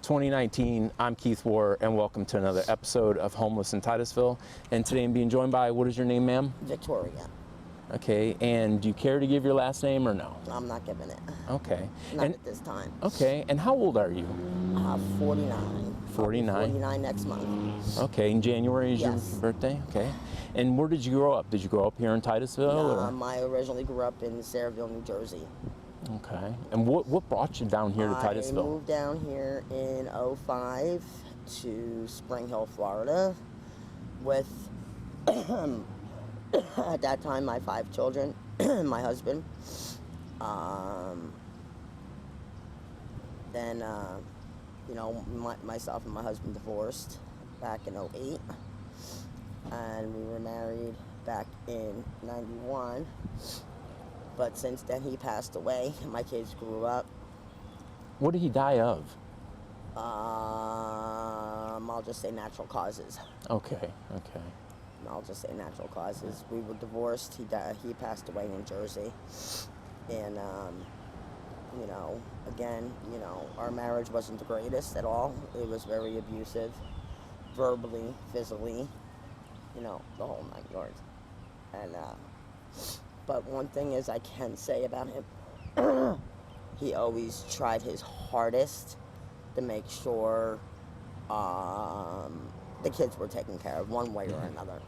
2019, I'm Keith War, and welcome to another episode of Homeless in Titusville. And today I'm being joined by, what is your name, ma'am? Victoria. Okay, and do you care to give your last name or no? I'm not giving it. Okay. Not at this time. Okay, and how old are you? 49. 49? 49 next month. Okay, in January is Yes. your birthday? Okay. And where did you grow up? Did you grow up here in Titusville? I originally grew up in Sayreville, New Jersey. Okay. And what brought you down here to Titusville? I moved down here in 2005 to Spring Hill, Florida with, at that time, my 5 children, my husband. Then, myself and my husband divorced back in 2008. And we were married back in 91. But since then, he passed away. My kids grew up. What did he die of? I'll just say natural causes. Okay. I'll just say natural causes. We were divorced. He passed away in Jersey. And, our marriage wasn't the greatest at all. It was very abusive, verbally, physically, the whole 9 yards. And, but one thing is I can say about him, he always tried his hardest to make sure the kids were taken care of one way or another.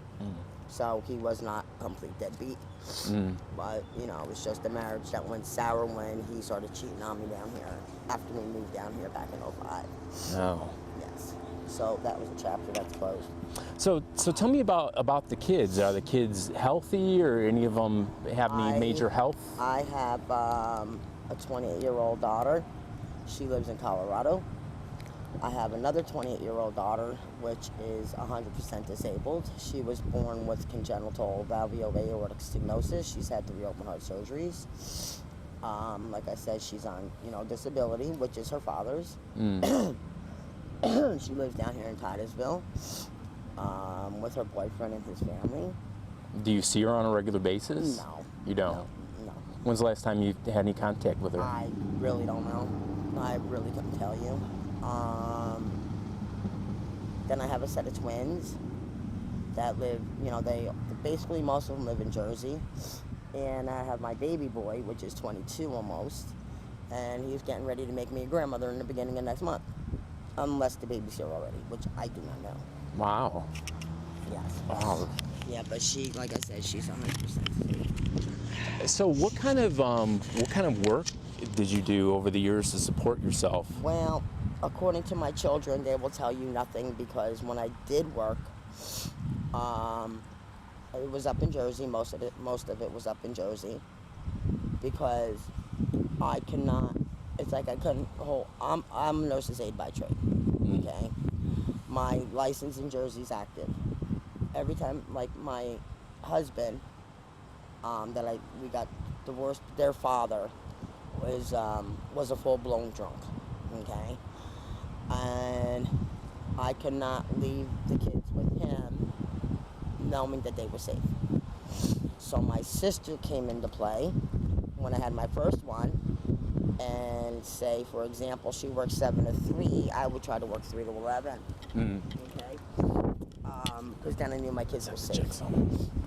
So he was not a complete deadbeat. But, it was just a marriage that went sour when he started cheating on me down here after we moved down here back in 2005. Oh. Yes. So that was a chapter that's closed. So tell me about the kids. Are the kids healthy, or any of them have any major health? I have a 28-year-old daughter. She lives in Colorado. I have another 28-year-old daughter, which is 100% disabled. She was born with congenital valvular aortic stenosis. She's had 3 open heart surgeries. Like I said, she's on, disability, which is her father's. She lives down here in Titusville with her boyfriend and his family. Do you see her on a regular basis? No. You don't? No. When's the last time you had any contact with her? I really don't know. I really couldn't tell you. Then I have a set of twins that live, basically most of them live in Jersey. And I have my baby boy, which is 22 almost. And he's getting ready to make me a grandmother in the beginning of next month. Unless the baby's here already, which I do not know. Wow. Yes. Wow. Yeah, but she, like I said, she's 100%. So what kind of work did you do over the years to support yourself? Well, according to my children, they will tell you nothing, because when I did work, it was up in Jersey. Most of it was up in Jersey, because I cannot. It's like I couldn't hold. I'm a nurse's aide by trade. Okay, my license in Jersey is active. Every time, like my husband, we got divorced. Their father was a full-blown drunk. Okay, and I could not leave the kids with him, knowing that they were safe. So my sister came into play when I had my first one. And say, for example, she works 7 to 3, I would try to work 3 to 11. Okay? Because then I knew my kids were safe.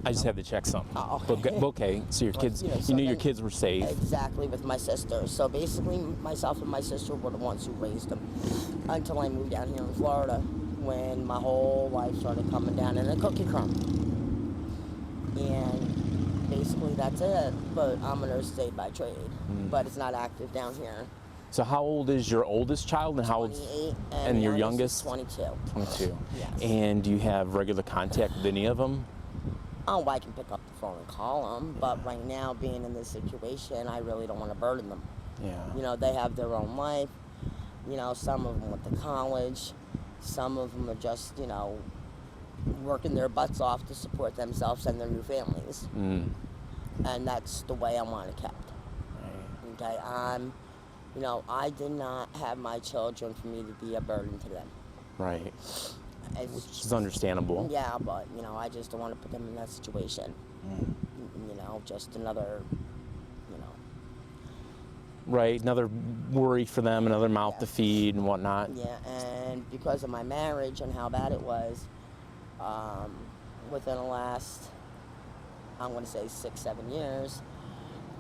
I just had to check something. Oh, okay. Okay, so your kids, you knew your kids were safe. Exactly, with my sister. So basically, myself and my sister were the ones who raised them. Until I moved down here in Florida, when my whole life started coming down in a cookie crumb. And basically that's it, but I'm a nurse aide by trade, but it's not active down here. So how old is your oldest child, and how old? 28, and your youngest? 22. 22. Yes. And do you have regular contact with any of them? Oh, I can pick up the phone and call them, but right now, being in this situation, I really don't want to burden them. Yeah. They have their own life. Some of them went to college. Some of them are just, working their butts off to support themselves and their new families. And that's the way I want it kept. Right. Okay, I did not have my children for me to be a burden to them. Right. Which is understandable. Yeah, but, I just don't want to put them in that situation. Just another, Right, another worry for them, another mouth to Yes. feed and whatnot. Yeah, and because of my marriage and how bad it was, within the last, I'm going to say 6-7 years,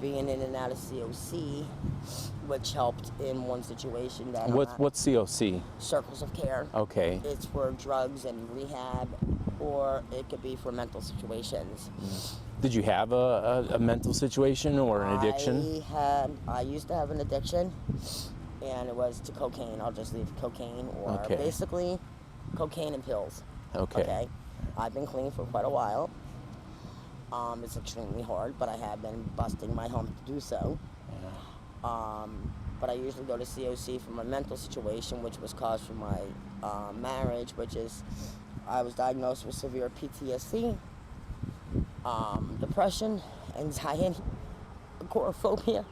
being in and out of COC, which helped in one situation that What's COC? circles of care. Okay. It's for drugs and rehab, or it could be for mental situations. Did you have a mental situation or an addiction? I used to have an addiction, and it was to cocaine. I'll just leave cocaine, or Okay. basically cocaine and pills. Okay. I've been clean for quite a while. It's extremely hard, but I have been busting my hump to do so. But I usually go to COC for my mental situation, which was caused from my marriage, which is I was diagnosed with severe PTSD, depression, anxiety, agoraphobia.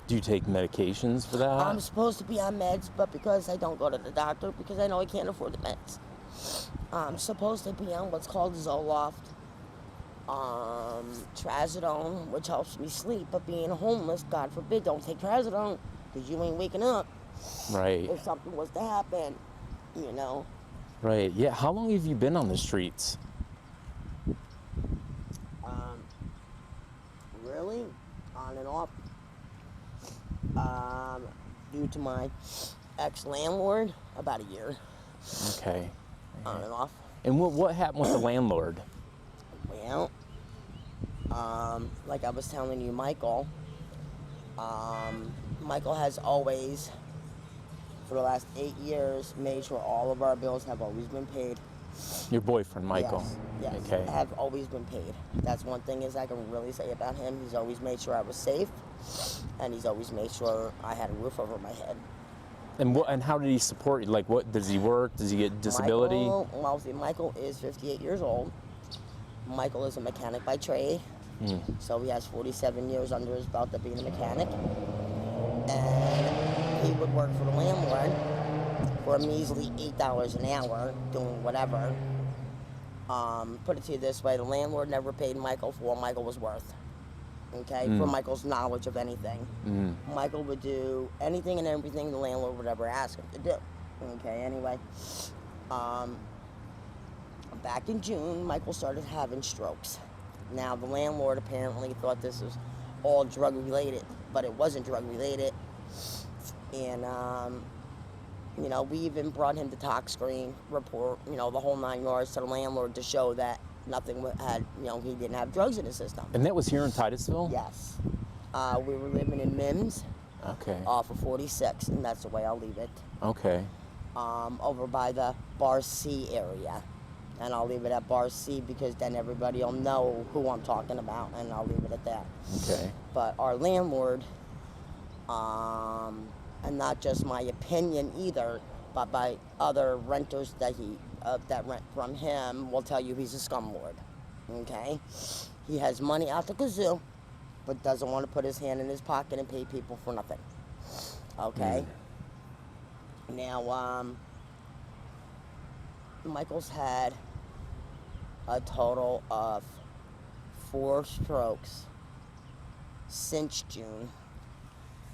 Do you take medications for that? I'm supposed to be on meds, but because I don't go to the doctor, because I know I can't afford the meds, I'm supposed to be on what's called Zoloft, trazodone, which helps me sleep. But being homeless, God forbid, don't take trazodone, because you ain't waking up Right. if something was to happen, you know. Right. Yeah. How long have you been on the streets? Really, on and off, due to my ex-landlord, about a year, Okay. on and off. And what happened with the landlord? Well, like I was telling you, Michael has always, for the last 8 years, made sure all of our bills have always been paid. Your boyfriend, Michael. Yes, Okay. have always been paid. That's one thing is I can really say about him. He's always made sure I was safe, and he's always made sure I had a roof over my head. And how did he support you? Like, what does he work? Does he get disability? Michael is 58 years old. Michael is a mechanic by trade, so he has 47 years under his belt of being a mechanic. And he would work for the landlord for a measly $8 an hour, doing whatever. Put it to you this way, the landlord never paid Michael for what Michael was worth. Okay, for Michael's knowledge of anything. Michael would do anything and everything the landlord would ever ask him to do. Okay, anyway. Back in June, Michael started having strokes. Now, the landlord apparently thought this was all drug related, but it wasn't drug related. And, you know, we even brought him to tox screen report, you know, the whole 9 yards to the landlord to show that nothing had, you know, he didn't have drugs in his system. And that was here in Titusville? Yes. We were living in Mims Okay. off of 46, and that's the way I'll leave it. Okay. Over by the Bar C area. And I'll leave it at Bar C because then everybody will know who I'm talking about, and I'll leave it at that. Okay. But our landlord, and not just my opinion either, but by other renters that that rent from him, will tell you he's a scumlord. Okay? He has money out the kazoo, but doesn't want to put his hand in his pocket and pay people for nothing. Okay? Now, Michael's had a total of 4 strokes since June,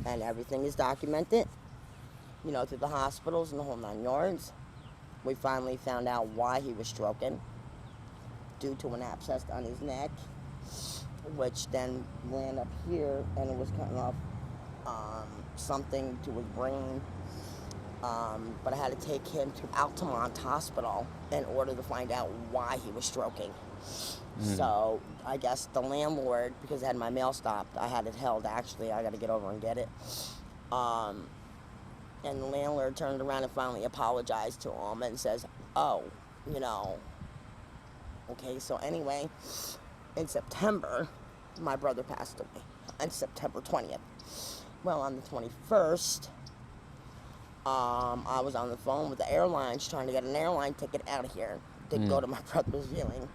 and everything is documented, you know, through the hospitals and the whole 9 yards. We finally found out why he was stroking, due to an abscess on his neck, which then ran up here, and it was cutting off something to his brain. But I had to take him to Altamont Hospital in order to find out why he was stroking. So I guess the landlord, because I had my mail stopped, I had it held actually, I got to get over and get it. And the landlord turned around and finally apologized to him and says, oh, you know, okay, so anyway, in September, my brother passed away, on September 20th. Well, on the 21st, I was on the phone with the airlines trying to get an airline ticket out of here to go to my brother's viewing.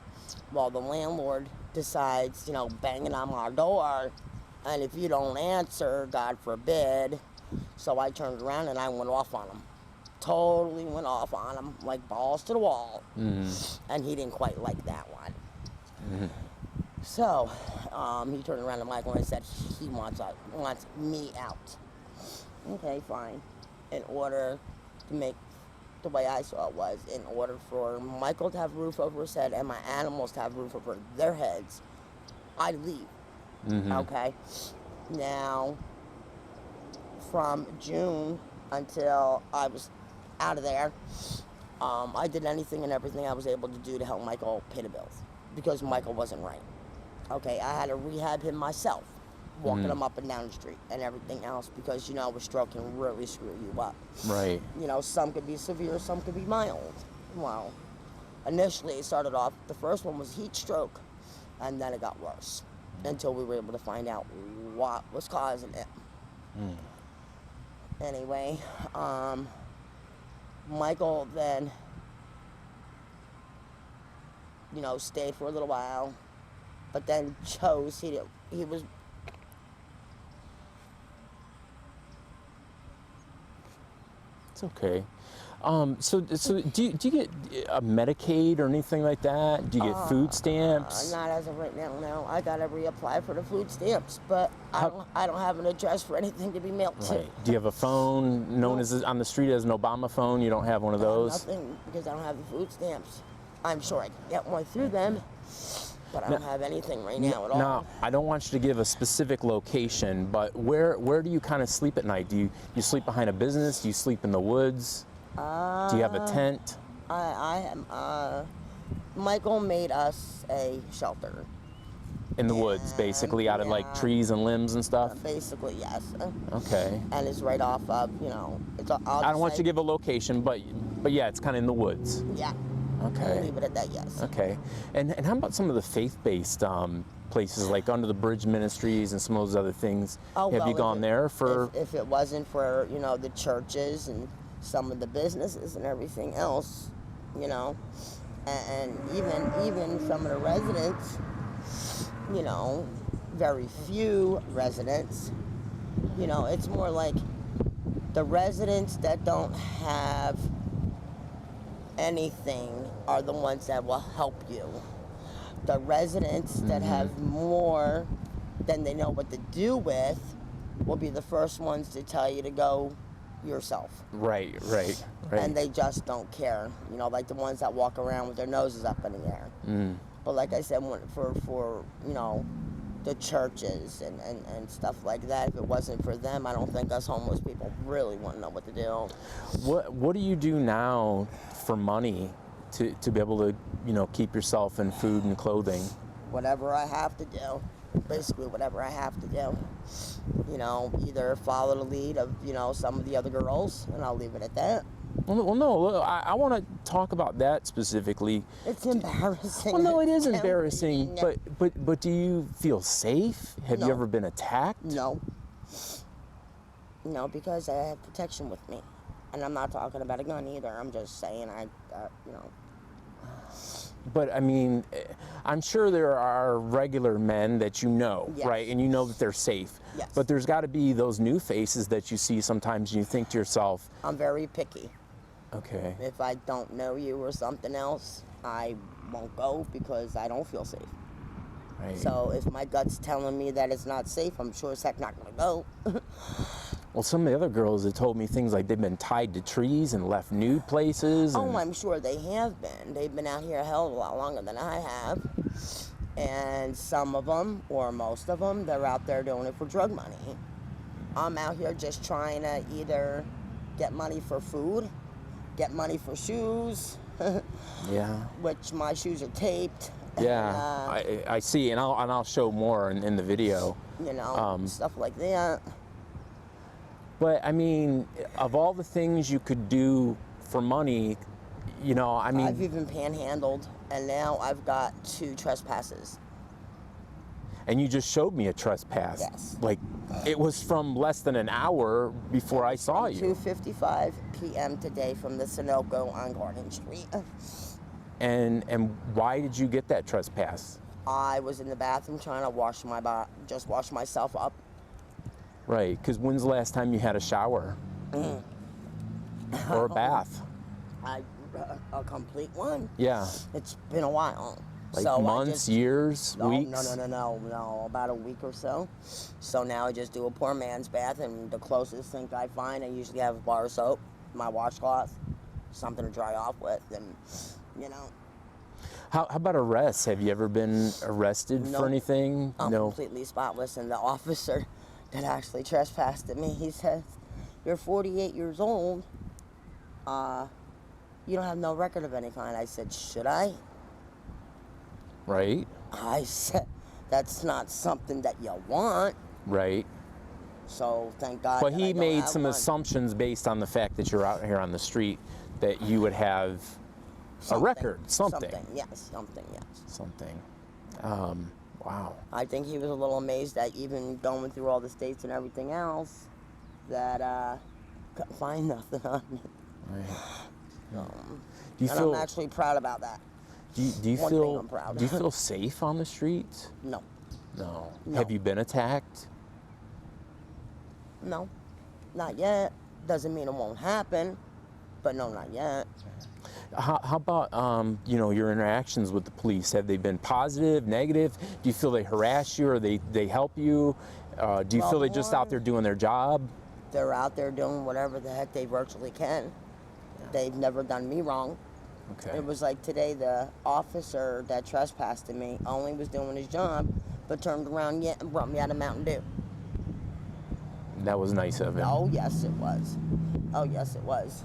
Well, the landlord decides, you know, banging on my door, and if you don't answer, God forbid. So I turned around and I went off on him. Totally went off on him, like balls to the wall. And he didn't quite like that one. So, he turned around to Michael and said he wants me out. Okay, fine. In order to make, the way I saw it was, in order for Michael to have a roof over his head and my animals to have a roof over their heads, I'd leave. Okay? Now, from June until I was out of there, I did anything and everything I was able to do to help Michael pay the bills because Michael wasn't right. Okay, I had to rehab him myself, walking him up and down the street and everything else because, you know, a stroke can really screw you up. Right. You know, some could be severe, some could be mild. Well, initially it started off, the first one was heat stroke, and then it got worse until we were able to find out what was causing it. Anyway, Michael then, you know, stayed for a little while, but then chose, he was, It's okay. So do you get Medicaid or anything like that? Do you get food stamps? not as of right now, no. I gotta reapply for the food stamps, but I don't have an address for anything to be mailed to. Right. Do you have a phone known as on the street as an Obama phone? You don't have one of those? Nothing, because I don't have the food stamps. I'm sure I can get one through them, but I don't have anything right now at all. Now, I don't want you to give a specific location, but where do you kind of sleep at night? Do you sleep behind a business? Do you sleep in the woods? Do you have a tent? I am. Michael made us a shelter. In the woods, basically, out of like trees and limbs and stuff? Basically, yes. Okay. And it's right off of, you know, I don't want you to give a location, but yeah, it's kind of in the woods. Yeah. Okay. I'll leave it at that, yes. Okay. And how about some of the faith-based places like Under the Bridge Ministries and some of those other things? Have you gone there for? If it wasn't for, you know, the churches and some of the businesses and everything else, you know, and even some of the residents, you know, very few residents, you know, it's more like the residents that don't have anything are the ones that will help you. The residents that have more than they know what to do with will be the first ones to tell you to go yourself. Right. And they just don't care. You know, like the ones that walk around with their noses up in the air. But like I said, for you know, the churches and stuff like that, if it wasn't for them, I don't think us homeless people really wouldn't know what to do. What do you do now for money to be able to, you know, keep yourself in food and clothing? Whatever I have to do. Basically, whatever I have to do. You know, either follow the lead of, you know, some of the other girls, and I'll leave it at that. Well, no, I want to talk about that specifically. It's embarrassing. Well, no, it is embarrassing, but do you feel safe? Have you ever been attacked? No. No, because I have protection with me. And I'm not talking about a gun either. I'm just saying you know. But I mean, I'm sure there are regular men that you know, Yes. right? And you know that they're safe. Yes. But there's got to be those new faces that you see sometimes and you think to yourself, I'm very picky. okay. If I don't know you or something else, I won't go because I don't feel safe. Right. So if my gut's telling me that it's not safe, I'm sure as heck not going to go. Well, some of the other girls have told me things like they've been tied to trees and left nude places. Oh, I'm sure they have been. They've been out here a hell of a lot longer than I have. And some of them, or most of them, they're out there doing it for drug money. I'm out here just trying to either get money for food, get money for shoes. Yeah. Which my shoes are taped. Yeah, I see, and I'll show more in the video. You know, stuff like that. But I mean, of all the things you could do for money, you know, I mean, I've even panhandled, and now I've got 2 trespasses. And you just showed me a trespass. Yes. Like, it was from less than an hour before I saw you. 2:55 p.m. today from the Sunoco on Garden Street. And why did you get that trespass? I was in the bathroom trying to just wash myself up. Right, because when's the last time you had a shower? Or a bath? A complete one. Yeah. It's been a while. Like So I months, just- years, No, weeks? no, about a week or so. So now I just do a poor man's bath, and the closest sink I find, I usually have a bar of soap, my washcloth, something to dry off with, and, you know. How about arrests? Have you ever been arrested No. for anything? I'm No. completely spotless, and the officer that actually trespassed at me, he says, "You're 48 years old. You don't have no record of any kind." I said, "Should I?" Right? I said, "That's not something that you want." Right. So thank God. But that he I don't made have some one. assumptions based on the fact that you're out here on the street that you would have a record, something. Something, yes. Something. Wow. I think he was a little amazed that even going through all the states and everything else, that couldn't find nothing on me. Right. Um, Do you and feel? I'm actually proud about that. Do you one thing feel? I'm proud Do you of. feel safe on the streets? No, No. No. Have you been attacked? no, not yet. Doesn't mean it won't happen, but no, not yet. How about your interactions with the police? Have they been positive, negative? Do you feel they harass you or they help you? Do you Well, feel they're just out there doing their job? They're out there doing whatever the heck they virtually can. They've never done me wrong. Okay. It was like today, the officer that trespassed to me only was doing his job, but turned around and brought me out a Mountain Dew. That was nice of him. Oh, yes, it was. Oh, yes, it was.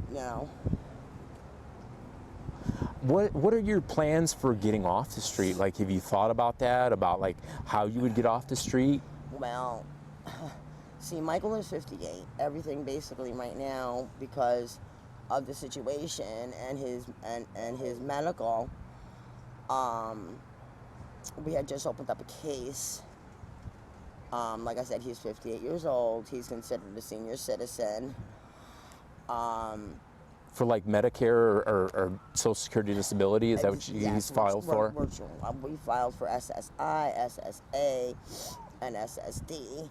You know, What are your plans for getting off the street? Like, have you thought about that? About like how you would get off the street? well, see, Michael is 58. Everything basically right now, because of the situation and his medical, we had just opened up a case. Like I said, he's 58 years old. He's considered a senior citizen. For like Medicare or Social Security disability? Is that what he's filed for? We filed for SSI, SSA, and SSD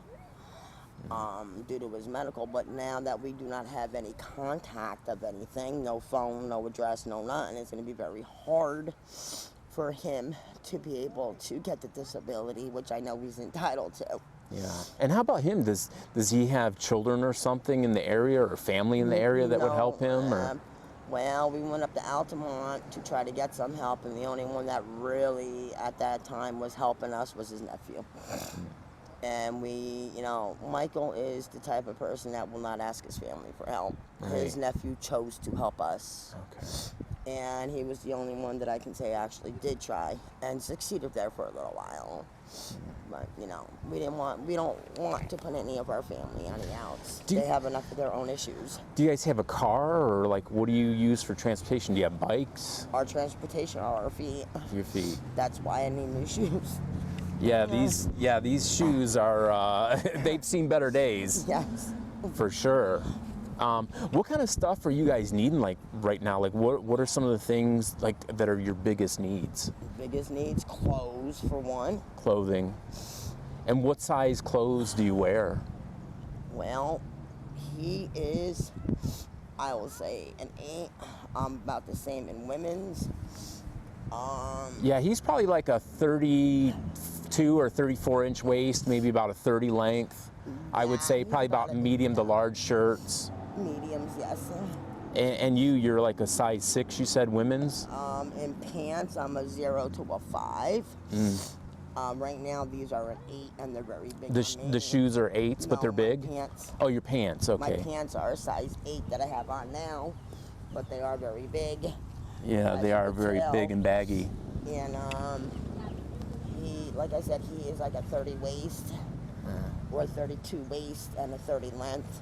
due to his medical. But now that we do not have any contact of anything, no phone, no address, no nothing, it's going to be very hard for him to be able to get the disability, which I know he's entitled to. Yeah. And how about him? Does he have children or something in the area or family in the area that would help him? Or? Well, we went up to Altamont to try to get some help, and the only one that really at that time was helping us was his nephew. And Michael is the type of person that will not ask his family for help. Right. His nephew chose to help us. Okay. And he was the only one that I can say actually did try and succeeded there for a little while. But we don't want to put any of our family on the outs. They have enough of their own issues. Do you guys have a car, or like what do you use for transportation? Do you have bikes? Our transportation are our feet. Your feet. That's why I need new shoes. Yeah, these shoes are they've seen better days. Yes. For sure. What kind of stuff are you guys needing like right now? Like what are some of the things like that are your biggest needs? Biggest needs, clothes for one. Clothing. And what size clothes do you wear? Well, he is, I will say, an 8. I'm about the same in women's. Yeah, he's probably like a 32 or 34 inch waist, maybe about a 30 length. I would say he's probably about about a- medium to large shirts. Mediums, yes. And you're like a size 6, you said, women's? In pants, I'm a 0 to a 5. Right now, these are an 8, and they're very big. on me. The shoes are 8s, but No, they're my big? Pants. Oh, your pants, okay. My pants are a size 8 that I have on now, but they are very big. Yeah, as they you are can very tell. big and baggy. And he, like I said, he is like a 30 waist, or 32 waist, and a 30 length,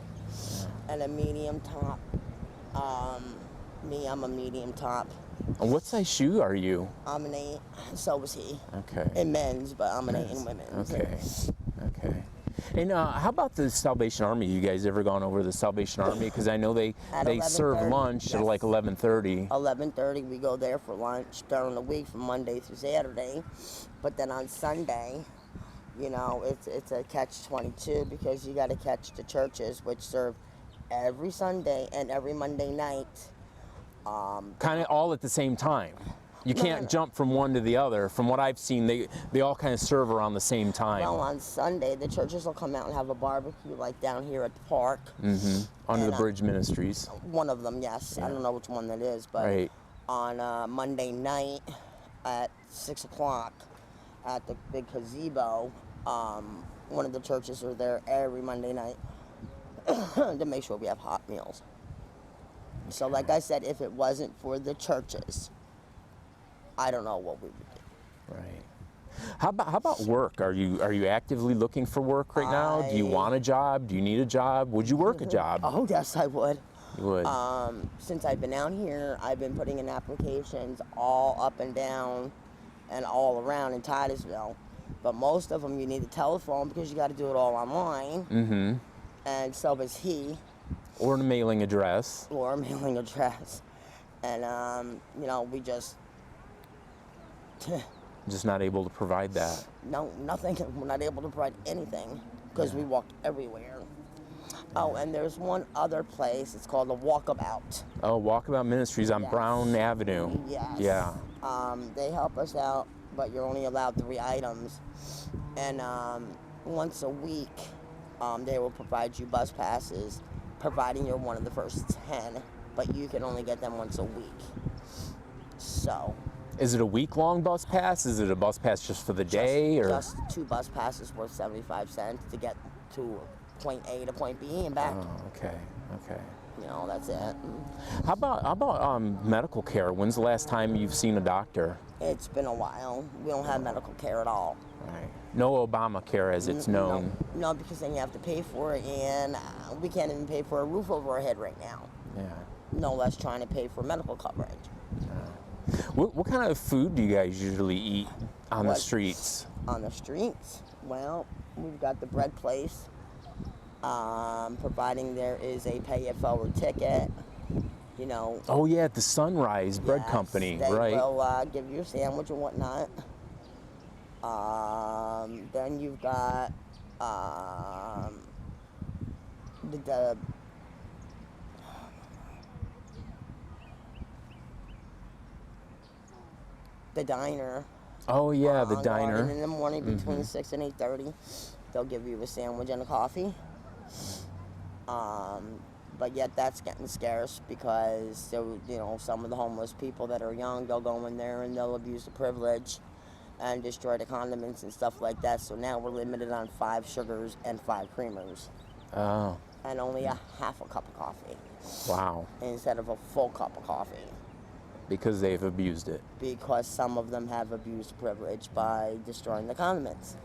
and a medium top. I'm a medium top. And what size shoe are you? I'm an 8, so was he. Okay. In men's, but I'm an 8 in women's. Okay. Okay. And how about the Salvation Army? You guys ever gone over to the Salvation Army? Because I know they At serve 11:30, lunch at yes. like 11:30. 11:30, we go there for lunch during the week from Monday through Saturday. But then on Sunday, it's a catch-22 because you got to catch the churches, which serve every Sunday and every Monday night. Kind of all at the same time. You can't jump from one to the other. From what I've seen, they all kind of serve around the same time. Well, on Sunday, the churches will come out and have a barbecue, like down here at the park. Under the Bridge Ministries. One of them, yes. I don't know which one that is, but Right. on Monday night at 6 o'clock at the big gazebo, one of the churches are there every Monday night to make sure we have hot meals. So like I said, if it wasn't for the churches, I don't know what we would do. Right. How about work? Are you actively looking for work right now? Do you want a job? Do you need a job? Would you work a job? Oh, yes, I would. You would. Since I've been out here, I've been putting in applications all up and down and all around in Titusville. But most of them you need a telephone because you got to do it all online. And so is he. Or a mailing address. Or a mailing address. And, you know, we just... Just not able to provide that. No, nothing. We're not able to provide anything because we walk everywhere. Oh, and there's one other place. It's called the Walkabout. Oh, Walkabout Ministries on Yes. Brown Avenue. Yes. Yeah. They help us out, but you're only allowed 3 items. And once a week, they will provide you bus passes, providing you're one of the first 10, but you can only get them once a week. So... Is it a week-long bus pass? Is it a bus pass just for the day? Or just 2 bus passes worth 75 cents to get to point A to point B and back. Oh, okay, okay. You know, that's it. How about medical care? When's the last time you've seen a doctor? It's been a while. We don't have medical care at all. Right. No Obamacare as it's known. No, because then you have to pay for it, and we can't even pay for a roof over our head right now. Yeah. No less trying to pay for medical coverage. What kind of food do you guys usually eat on the streets? On the streets? Well, we've got the bread place. Providing there is a pay-it-forward ticket, you know. Oh yeah, at the Sunrise Bread Company, right? They will give you a sandwich and whatnot. Then you've got the diner. Oh yeah, the diner. And in the morning between 6 and 8:30, they'll give you a sandwich and a coffee. But yet that's getting scarce because you know, some of the homeless people that are young, they'll go in there and they'll abuse the privilege and destroy the condiments and stuff like that. So now we're limited on 5 sugars and 5 creamers. Oh. And only a half a cup of coffee. Wow. Instead of a full cup of coffee. Because they've abused it. Because some of them have abused privilege by destroying the condiments.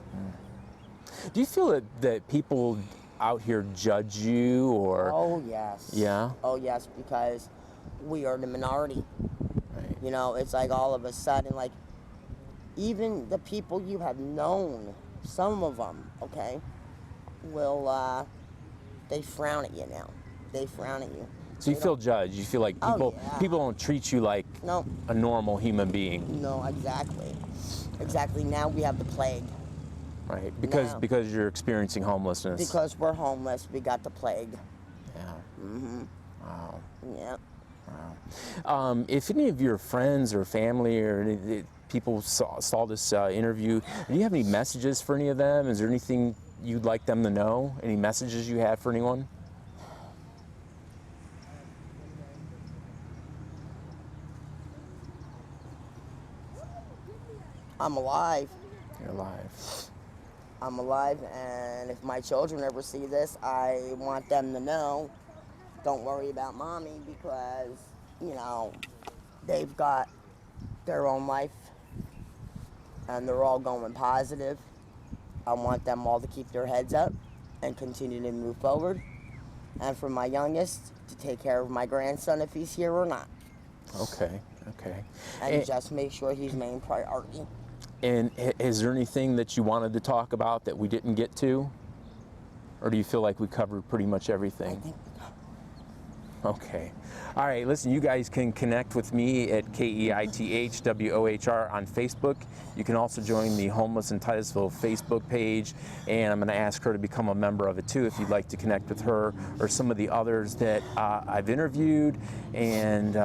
Do you feel that people out here judge you, or? Oh, yes. Yeah? Oh, yes, because we are the minority. Right. You know, it's like all of a sudden, like, even the people you have known, some of them, okay, will, they frown at you now. They frown at you. So you feel judged. You feel like people don't treat you like a normal human being. No, exactly. Exactly. Now we have the plague. Right. Because you're experiencing homelessness. Because we're homeless, we got the plague. Yeah. Wow. Yeah. Wow. If any of your friends or family or any people saw this interview, do you have any messages for any of them? Is there anything you'd like them to know? Any messages you have for anyone? I'm alive. You're alive. I'm alive, and if my children ever see this, I want them to know, don't worry about mommy, because, you know, they've got their own life, and they're all going positive. I want them all to keep their heads up and continue to move forward. And for my youngest, to take care of my grandson if he's here or not. Okay, okay. And just make sure he's main priority. And is there anything that you wanted to talk about that we didn't get to? Or do you feel like we covered pretty much everything? I think Okay. All right, listen, you guys can connect with me at KEITHWOHR on Facebook. You can also join the Homeless in Titusville Facebook page, and I'm going to ask her to become a member of it too if you'd like to connect with her or some of the others that I've interviewed. And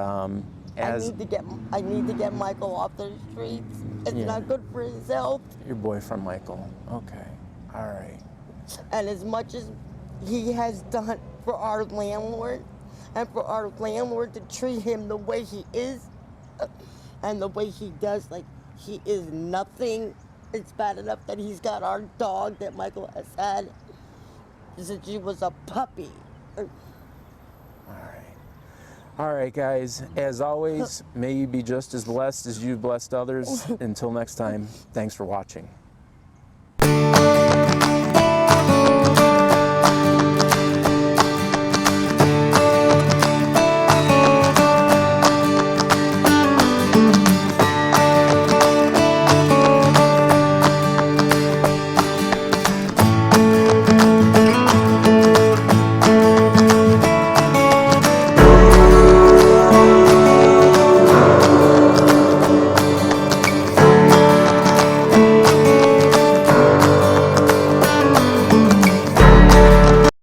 I need to get Michael off the streets. It's Yeah. not good for his health. Your boyfriend, Michael. Okay. All right. And as much as he has done for our landlord, and for our landlord to treat him the way he is, and the way he does, like he is nothing. It's bad enough that he's got our dog that Michael has had since she was a puppy. All right, guys. As always, may you be just as blessed as you've blessed others. Until next time, thanks for watching.